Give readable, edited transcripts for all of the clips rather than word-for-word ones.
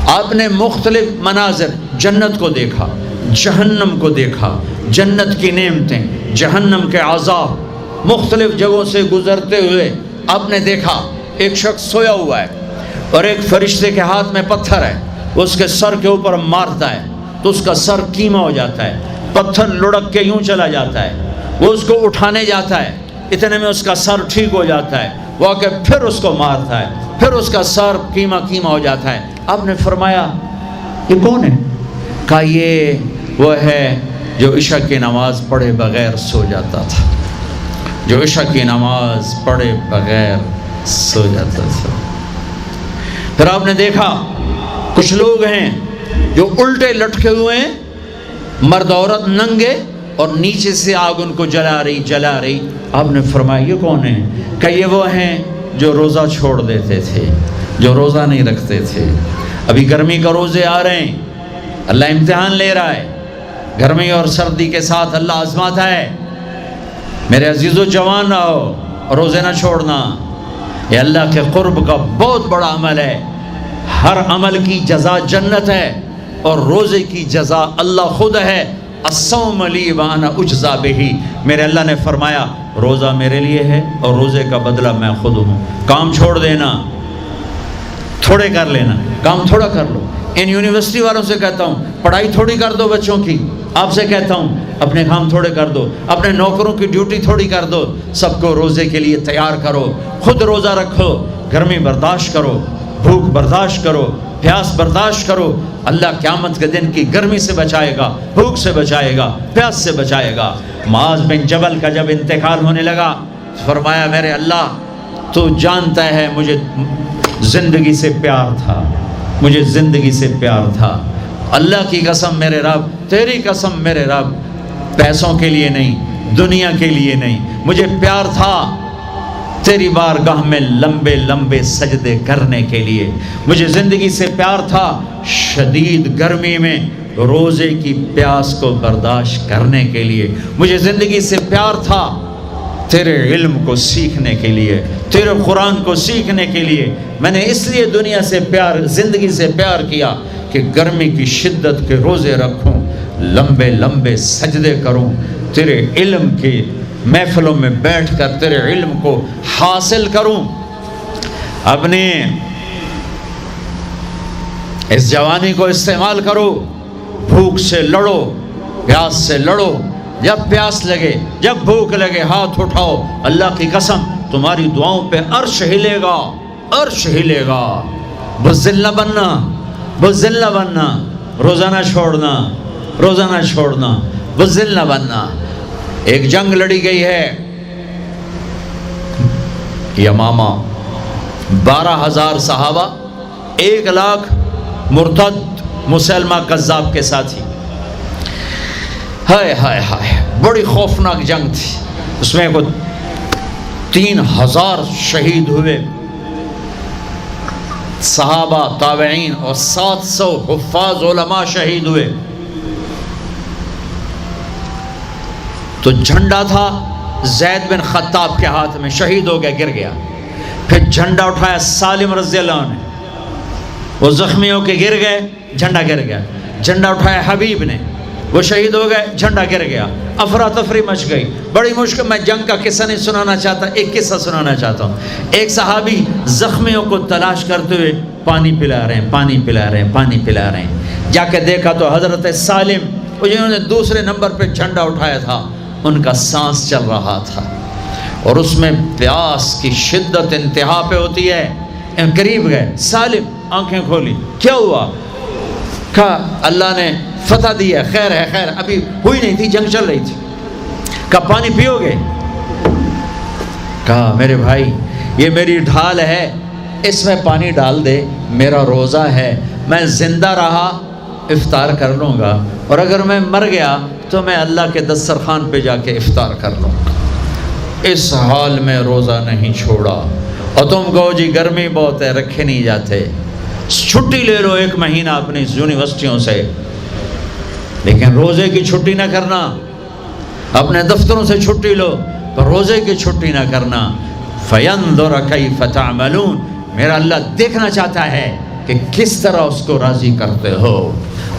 آپ نے مختلف مناظر، جنت کو دیکھا، جہنم کو دیکھا، جنت کی نعمتیں، جہنم کے عذاب، مختلف جگہوں سے گزرتے ہوئے آپ نے دیکھا ایک شخص سویا ہوا ہے اور ایک فرشتے کے ہاتھ میں پتھر ہے، وہ اس کے سر کے اوپر مارتا ہے تو اس کا سر کیما ہو جاتا ہے، پتھر لڑک کے یوں چلا جاتا ہے، وہ اس کو اٹھانے جاتا ہے، اتنے میں اس کا سر ٹھیک ہو جاتا ہے، وہ آ کے پھر اس کو مارتا ہے، پھر اس کا سر کیما کیما ہو جاتا ہے۔ آپ نے فرمایا یہ کون ہے؟ کہا یہ وہ ہے جو عشاء کی نماز پڑھے بغیر سو جاتا تھا، جو عشاء کی نماز پڑھے بغیر سو جاتا تھا۔ پھر آپ نے دیکھا کچھ لوگ ہیں جو الٹے لٹکے ہوئے ہیں، مرد عورت ننگے، اور نیچے سے آگ ان کو جلا رہی۔ آپ نے فرمایا یہ کون ہے؟ کہ یہ وہ ہیں جو روزہ چھوڑ دیتے تھے، جو روزہ نہیں رکھتے تھے۔ ابھی گرمی کا روزے آ رہے ہیں، اللہ امتحان لے رہا ہے، گرمی اور سردی کے ساتھ اللہ آزماتا ہے۔ میرے عزیزو جوان رہو، روزے نہ چھوڑنا، یہ اللہ کے قرب کا بہت بڑا عمل ہے۔ ہر عمل کی جزا جنت ہے اور روزے کی جزا اللہ خود ہے۔ الصوم لی وانا اجزا بہ، میرے اللہ نے فرمایا روزہ میرے لیے ہے اور روزے کا بدلہ میں خود ہوں۔ کام چھوڑ دینا، تھوڑے کر لینا، کام تھوڑا کر لو۔ ان یونیورسٹی والوں سے کہتا ہوں پڑھائی تھوڑی کر دو بچوں کی، آپ سے کہتا ہوں اپنے کام تھوڑے کر دو، اپنے نوکروں کی ڈیوٹی تھوڑی کر دو، سب کو روزے کے لیے تیار کرو، خود روزہ رکھو، گرمی برداشت کرو، بھوک برداشت کرو، پیاس برداشت کرو۔ اللہ قیامت کے دن کی گرمی سے بچائے گا، بھوک سے بچائے گا، پیاس سے بچائے گا۔ معاذ بن جبل کا جب انتقال ہونے لگا، فرمایا میرے اللہ تو جانتا ہے مجھے زندگی سے پیار تھا، مجھے زندگی سے پیار تھا، اللہ کی قسم میرے رب، تیری قسم میرے رب، پیسوں کے لیے نہیں، دنیا کے لیے نہیں، مجھے پیار تھا تیری بارگاہ میں لمبے لمبے سجدے کرنے کے لیے، مجھے زندگی سے پیار تھا شدید گرمی میں روزے کی پیاس کو برداشت کرنے کے لیے، مجھے زندگی سے پیار تھا تیرے علم کو سیکھنے کے لیے، تیرے قرآن کو سیکھنے کے لیے۔ میں نے اس لیے دنیا سے پیار، زندگی سے پیار کیا کہ گرمی کی شدت کے روزے رکھوں، لمبے لمبے سجدے کروں، تیرے علم کی محفلوں میں بیٹھ کر تیرے علم کو حاصل کروں۔ اپنے اس جوانی کو استعمال کرو، بھوک سے لڑو، پیاس سے لڑو، جب پیاس لگے، جب بھوک لگے ہاتھ اٹھاؤ، اللہ کی قسم تمہاری دعاؤں پہ عرش ہلے گا، عرش ہلے گا۔ بزدل نہ بننا، بزدل نہ بننا، روزہ نہ چھوڑنا، روزہ نہ چھوڑنا، بزدل نہ بننا۔ ایک جنگ لڑی گئی ہے یمامہ، 12,000 صحابہ، 1,00,000 مرتد مسلمہ کذاب کے ساتھی۔ ہائے ہائے ہائے، بڑی خوفناک جنگ تھی، اس میں کو 3,000 شہید ہوئے، صحابہ، تابعین اور 700 حفاظ علماء شہید ہوئے۔ تو جھنڈا تھا زید بن خطاب کے ہاتھ میں، شہید ہو گیا، گر گیا۔ پھر جھنڈا اٹھایا سالم رضی اللہ عنہ نے، وہ زخمی ہو کے گر گئے، جھنڈا گر گیا۔ جھنڈا اٹھایا حبیب نے، وہ شہید ہو گئے، جھنڈا گر گیا۔ افراتفری مچ گئی، بڑی مشکل۔ میں جنگ کا قصہ نہیں سنانا چاہتا، ایک قصہ سنانا چاہتا ہوں۔ ایک صحابی زخمیوں کو تلاش کرتے ہوئے پانی پلا رہے ہیں، پانی پلا رہے ہیں، پانی پلا رہے ہیں۔ جا کے دیکھا تو حضرت سالم، جنہوں نے دوسرے نمبر پہ جھنڈا اٹھایا تھا، ان کا سانس چل رہا تھا اور اس میں پیاس کی شدت انتہا پہ ہوتی ہے۔ قریب گئے، سالم آنکھیں کھولی، کیا ہوا؟ کہا اللہ نے فتح دی ہے، خیر ہے، خیر، ابھی ہوئی نہیں تھی، جنگ چل رہی تھی۔ کہا پانی پیو گے؟ کہا میرے بھائی یہ میری ڈھال ہے، اس میں پانی ڈال دے، میرا روزہ ہے، میں زندہ رہا افطار کر لوں گا، اور اگر میں مر گیا تو میں اللہ کے دسترخوان پہ جا کے افطار کر لوں گا۔ اس حال میں روزہ نہیں چھوڑا۔ اور تم کہو جی گرمی بہت ہے، رکھے نہیں جاتے، چھٹی لے لو 1 مہینہ اپنی یونیورسٹیوں سے، لیکن روزے کی چھٹی نہ کرنا۔ اپنے دفتروں سے چھٹی لو تو روزے کی چھٹی نہ کرنا۔ فَيَنْظُرَ كَيْفَ تَعْمَلُونَ، میرا اللہ دیکھنا چاہتا ہے کہ کس طرح اس کو راضی کرتے ہو۔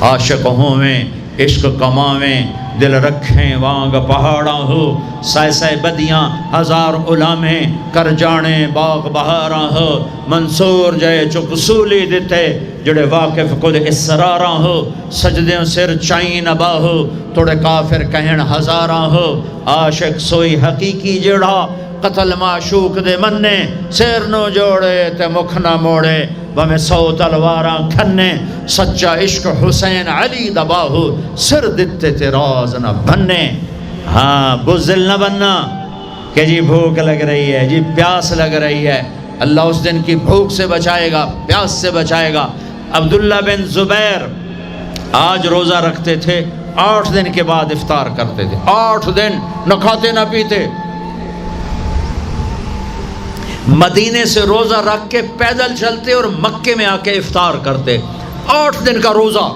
عاشق ہوں میں عشق کماویں، دل رکھیں وانگ پہاڑاں ہو، سائے سائے بدیاں ہزار علامیں، کر جانے باغ بہاراں ہو، منصور جائے چک سولی دیتے جڑے واقف خود اسراراں ہو، سجدیں سر چائیں نبا ہو، توڑے کافر کہن ہزاراں ہو، عاشق سوئی حقیقی جڑا قتل معشوق دے مننے، سیر نو جوڑے تے مکھ نہ موڑے، بمیں 100 تلواراں کھنے، سچا عشق حسین علی دباہو، سر دتے تے راز نہ بننے۔ ہاں بزدل نہ بننا کہ جی بھوک لگ رہی ہے، جی پیاس لگ رہی ہے، اللہ اس دن کی بھوک سے بچائے گا، پیاس سے بچائے گا۔ عبداللہ بن زبیر آج روزہ رکھتے تھے، 8 دن کے بعد افطار کرتے تھے، 8 دن نہ کھاتے نہ پیتے، مدینے سے روزہ رکھ کے پیدل چلتے اور مکے میں آ کے افطار کرتے، 8 دن کا روزہ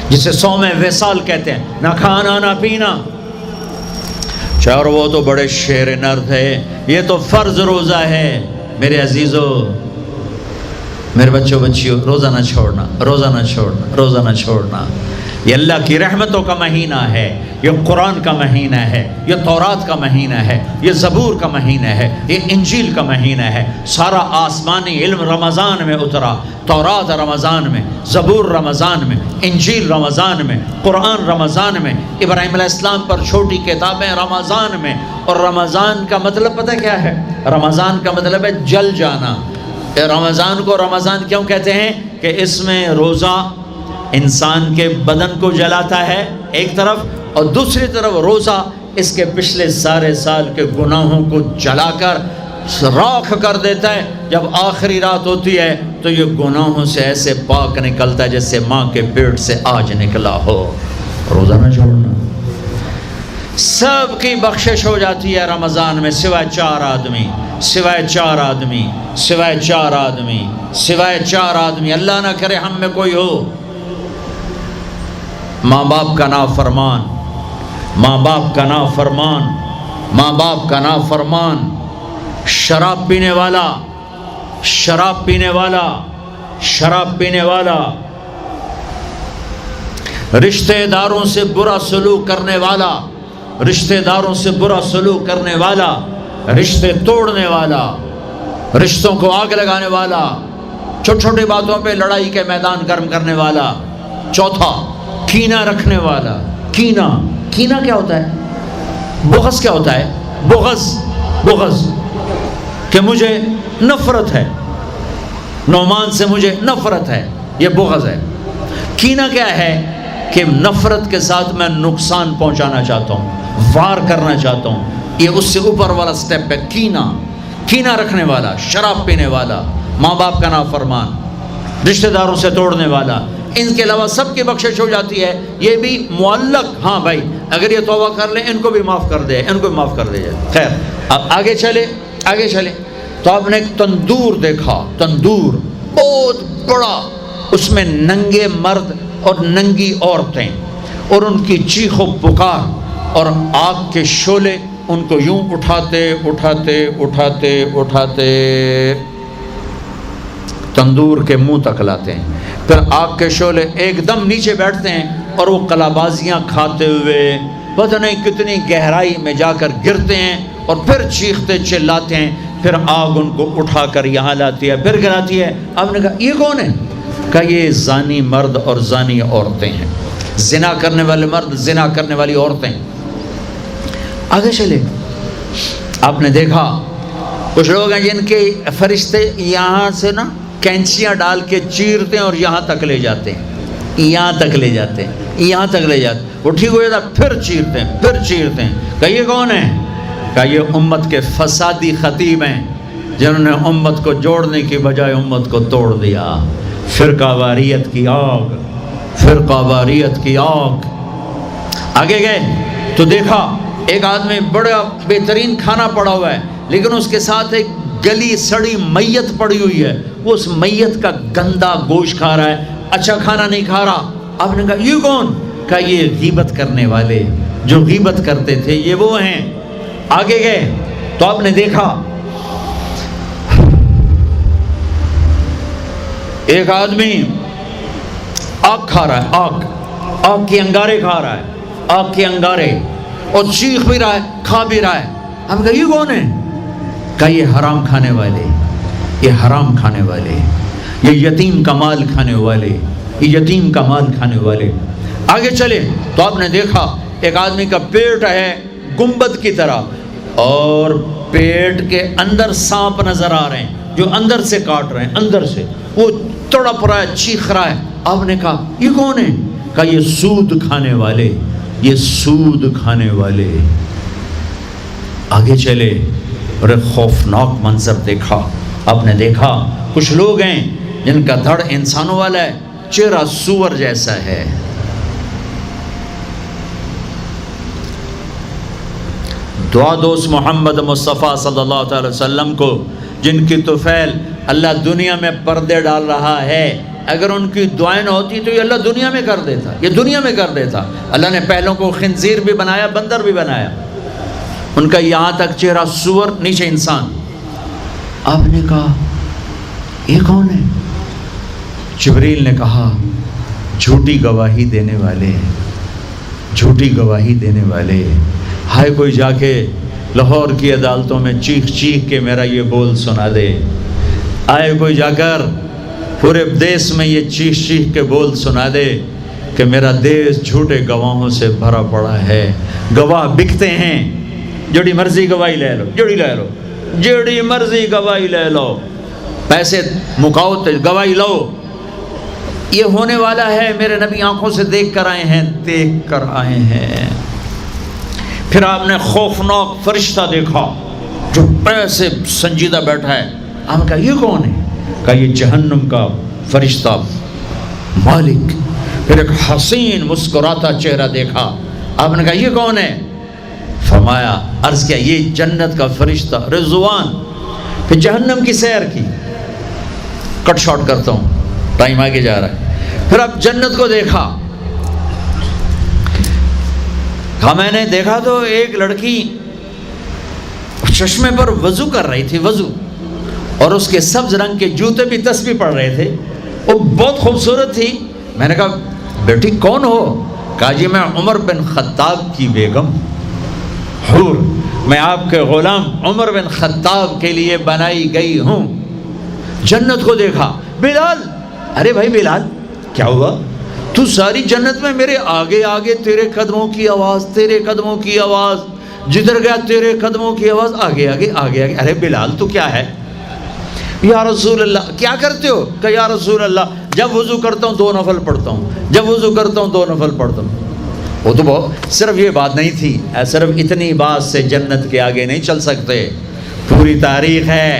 جسے صوم وصال کہتے ہیں، نہ کھانا نہ پینا۔ چار وہ تو بڑے شیر نرد ہے، یہ تو فرض روزہ ہے۔ میرے عزیزو، میرے بچوں بچیوں، روزہ نہ چھوڑنا، روزہ نہ چھوڑنا، روزہ نہ چھوڑنا۔ یہ اللہ کی رحمتوں کا مہینہ ہے، یہ قرآن کا مہینہ ہے، یہ تورات کا مہینہ ہے، یہ زبور کا مہینہ ہے، یہ انجیل کا مہینہ ہے۔ سارا آسمانی علم رمضان میں اترا، تورات رمضان میں، زبور رمضان میں، انجیل رمضان میں، قرآن رمضان میں، ابراہیم علیہ السلام پر چھوٹی کتابیں رمضان میں۔ اور رمضان کا مطلب پتہ کیا ہے؟ رمضان کا مطلب ہے جل جانا۔ رمضان کو رمضان کیوں کہتے ہیں؟ کہ اس میں روزہ انسان کے بدن کو جلاتا ہے ایک طرف، اور دوسری طرف روزہ اس کے پچھلے سارے سال کے گناہوں کو جلا کر راکھ کر دیتا ہے۔ جب آخری رات ہوتی ہے تو یہ گناہوں سے ایسے پاک نکلتا ہے جیسے ماں کے پیٹ سے آج نکلا ہو۔ روزہ نہ چھوڑنا، سب کی بخشش ہو جاتی ہے رمضان میں، سوائے 4 آدمی، سوائے 4 آدمی، سوائے 4 آدمی، سوائے 4 آدمی۔ اللہ نہ کرے ہم میں کوئی ہو۔ ماں باپ کا نافرمان، ماں باپ کا نافرمان، ماں باپ کا نافرمان، شراب پینے والا، شراب پینے والا، شراب پینے والا، رشتہ داروں سے برا سلوک کرنے والا، رشتہ داروں سے برا سلوک کرنے والا، رشتے توڑنے والا، رشتوں کو آگ لگانے والا، چھوٹی چھوٹی باتوں پہ لڑائی کے میدان گرم کرنے والا۔ چوتھا، کینہ رکھنے والا۔ کینہ، کینہ کیا ہوتا ہے؟ بغض کیا ہوتا ہے؟ بغض، بغض کہ مجھے نفرت ہے، نعمان سے مجھے نفرت ہے، یہ بغض ہے۔ کینہ کیا ہے؟ کہ نفرت کے ساتھ میں نقصان پہنچانا چاہتا ہوں، وار کرنا چاہتا ہوں، یہ اس سے اوپر والا سٹیپ ہے کینہ۔ کینہ رکھنے والا، شراب پینے والا، ماں باپ کا نافرمان، رشتہ داروں سے توڑنے والا، ان کے علاوہ سب کی بخشش ہو جاتی ہے۔ یہ بھی معلق، ہاں بھائی اگر یہ توبہ کر لیں ان کو بھی معاف کر دے، ان کو بھی معاف کر دے جائے۔ خیر، اب آگے چلے، آگے چلے تو آپ نے ایک تندور دیکھا، تندور بہت بڑا، اس میں ننگے مرد اور ننگی عورتیں، اور ان کی چیخ و پکار اور آگ کے شعلے ان کو یوں اٹھاتے اٹھاتے اٹھاتے اٹھاتے تندور کے منہ تک لاتے ہیں، پھر آگ کے شعلے ایک دم نیچے بیٹھتے ہیں اور وہ کلابازیاں کھاتے ہوئے پتہ نہیں کتنی گہرائی میں جا کر گرتے ہیں، اور پھر چیختے چلاتے ہیں، پھر آگ ان کو اٹھا کر یہاں لاتی ہے، پھر گراتی ہے۔ آپ نے کہا یہ کون ہے؟ کہ یہ زانی مرد اور زانی عورتیں ہیں، زنا کرنے والے مرد، زنا کرنے والی عورتیں۔ آگے چلے، آپ نے دیکھا کچھ لوگ ہیں جن کے فرشتے یہاں سے نا کینچیاں ڈال کے چیرتے ہیں اور یہاں تک لے جاتے ہیں، یہاں تک لے جاتے ہیں، یہاں تک لے جاتے ہیں، وہ ٹھیک ہو جاتا پھر چیرتے ہیں، پھر چیرتے ہیں۔ کہ یہ کون ہے؟ کہ یہ امت کے فسادی خطیب ہیں جنہوں نے امت کو جوڑنے کی بجائے امت کو توڑ دیا۔ فرقہ واریت کی آگ، فرقہ واریت کی آگ۔ آگے گئے تو دیکھا ایک آدمی بڑا بہترین کھانا پڑا ہوا ہے، لیکن اس کے ساتھ ایک گلی سڑی میت پڑی ہوئی ہے، وہ اس میت کا گندا گوشت کھا رہا ہے، اچھا کھانا نہیں کھا رہا۔ آپ نے کہا یہ کون؟ کہا یہ غیبت کرنے والے، جو غیبت کرتے تھے یہ وہ ہیں۔ آگے گئے تو آپ نے دیکھا ایک آدمی آگ کھا رہا ہے، آگ کے انگارے کھا رہا ہے، آگ کے انگارے، اور چیخ بھی رہا ہے، کھا بھی رہا ہے۔ ہم کہا یہ کون ہے؟ کہا یہ حرام کھانے والے، یہ حرام کھانے والے، یہ یتیم کا مال کھانے والے، یہ یتیم کا مال کھانے والے۔ آگے چلے تو آپ نے دیکھا ایک آدمی کا پیٹ ہے گنبد کی طرح، اور پیٹ کے اندر سانپ نظر آ رہے ہیں جو اندر سے کاٹ رہے ہیں، اندر سے وہ تڑپ رہا ہے، چیخ رہا ہے۔ آپ نے کہا یہ کون ہے؟ کہا یہ سود کھانے والے، یہ سود کھانے والے۔ آگے چلے اور ایک خوفناک منظر دیکھا۔ آپ نے دیکھا کچھ لوگ ہیں جن کا دھڑ انسانوں والا ہے، چہرہ سور جیسا ہے۔ دعا دوست محمد مصطفیٰ صلی اللہ تعالی وسلم کو، جن کی طفیل اللہ دنیا میں پردے ڈال رہا ہے، اگر ان کی دعائیں نہ ہوتی تو یہ اللہ دنیا میں کر دیتا، یہ دنیا میں کر دیتا۔ اللہ نے پہلوں کو خنزیر بھی بنایا، بندر بھی بنایا، ان کا یہاں تک چہرہ سور، نیچے انسان۔ آپ نے کہا یہ کون ہے؟ جبریل نے کہا جھوٹی گواہی دینے والے، جھوٹی گواہی دینے والے۔ ہائے کوئی جا کے لاہور کی عدالتوں میں چیخ چیخ کے میرا یہ بول سنا دے، آئے کوئی جا کر پورے دیس میں یہ چیخ چیخ کے بول سنا دے کہ میرا دیس جھوٹے گواہوں سے بھرا پڑا ہے، گواہ بکتے ہیں، جڑی مرضی گواہی لے لو، جڑی مرضی گواہی لے لو، پیسے مکاؤ تو گواہی لو۔ یہ ہونے والا ہے، میرے نبی آنکھوں سے دیکھ کر آئے ہیں، دیکھ کر آئے ہیں۔ پھر آپ نے خوفناک فرشتہ دیکھا جو ایسے سنجیدہ بیٹھا ہے۔ آپ نے کہا یہ کون ہے؟ کہا یہ جہنم کا فرشتہ مالک۔ پھر ایک حسین مسکراتا چہرہ دیکھا۔ آپ نے کہا یہ کون ہے؟ فرمایا، عرض کیا یہ جنت کا فرشتہ رضوان۔ پھر جہنم کی سیر کی، کٹ شارٹ کرتا ہوں، ٹائم آگے جا رہا ہے۔ پھر اب جنت کو دیکھا۔ کہا میں نے دیکھا تو ایک لڑکی چشمے پر وضو کر رہی تھی، وضو، اور اس کے سبز رنگ کے جوتے بھی تسبیح پڑھ رہے تھے، وہ بہت خوبصورت تھی۔ میں نے کہا بیٹی کون ہو؟ کہا جی میں عمر بن خطاب کی بیگم حور، میں آپ کے غلام عمر بن خطاب کے لیے بنائی گئی ہوں۔ جنت کو دیکھا۔ بلال، ارے بھائی بلال کیا ہوا؟ تو ساری جنت میں میرے آگے آگے، تیرے قدموں کی آواز، تیرے قدموں کی آواز، جدھر گیا تیرے قدموں کی آواز، آگے آگے آگے آگے۔ ارے بلال تو کیا ہے؟ یا رسول اللہ کیا کرتے ہو؟ کہ یا رسول اللہ جب وضو کرتا ہوں 2 نفل پڑھتا ہوں، جب وضو کرتا ہوں 2 نفل پڑھتا ہوں۔ وہ تو بہت، صرف یہ بات نہیں تھی، صرف اتنی بات سے جنت کے آگے نہیں چل سکتے، پوری تاریخ ہے۔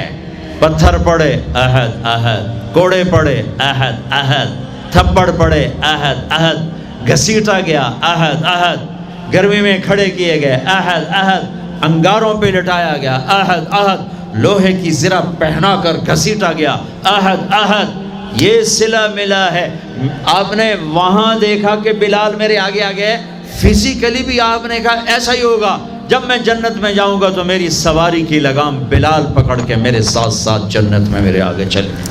پتھر پڑے احد احد، کوڑے پڑے احد احد، تھپڑ پڑے احد احد، گھسیٹا گیا احد احد، گرمی میں کھڑے کیے گئے احد احد، انگاروں پہ لٹایا گیا احد احد، لوہے کی زرہ پہنا کر گھسیٹا گیا احد احد۔ یہ صلہ ملا ہے۔ آپ نے وہاں دیکھا کہ بلال میرے آگے آگے ہے، فزیکلی بھی آپ نے کہا ایسا ہی ہوگا، جب میں جنت میں جاؤں گا تو میری سواری کی لگام بلال پکڑ کے میرے ساتھ ساتھ جنت میں میرے آگے چلے۔